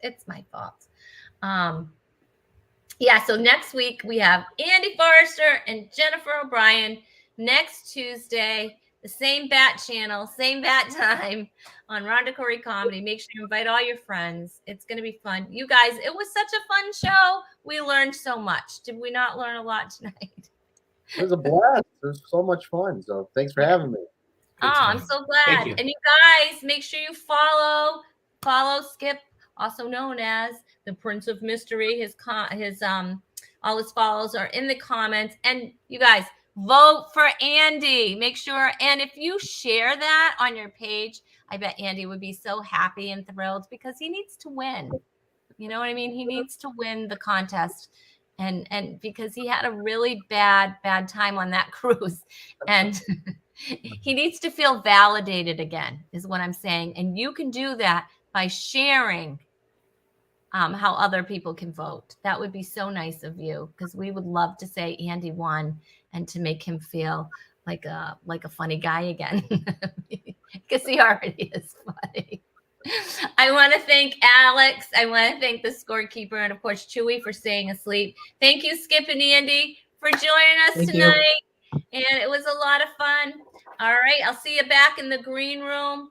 So next week we have Andy Forrester and Jennifer O'Brien next Tuesday, the same bat channel, same bat time on Rhonda Corey Comedy. Make sure you invite all your friends. It's going to be fun. You guys, it was such a fun show. We learned so much. Did we not learn a lot tonight? It was a blast. It was so much fun. So thanks for having me. Oh, I'm so glad. And you guys, make sure you follow Skip, also known as the Prince of Mystery. All his follows are in the comments. And you guys, vote for Andy. Make sure. And if you share that on your page, I bet Andy would be so happy and thrilled because he needs to win. You know what I mean? He needs to win the contest. And because he had a really bad time on that cruise. And he needs to feel validated again, is what I'm saying. And you can do that by sharing how other people can vote. That would be so nice of you because we would love to say Andy won and to make him feel like a funny guy again because he already is funny. I want to thank Alex. I want to thank the scorekeeper and, of course, Chewy for staying asleep. Thank you, Skip and Andy, for joining us tonight. And it was a lot of fun. All right. I'll see you back in the green room.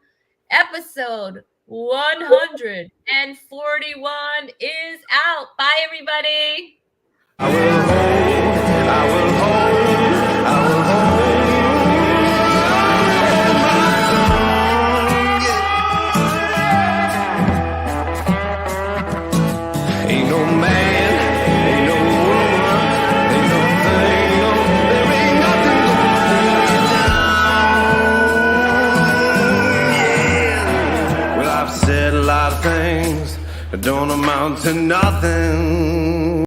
Episode 141 is out. Bye, everybody. I will hold, ain't no man, ain't no woman, ain't no thing, no, there ain't nothing going down. Well, I've said a lot of things that don't amount to nothing.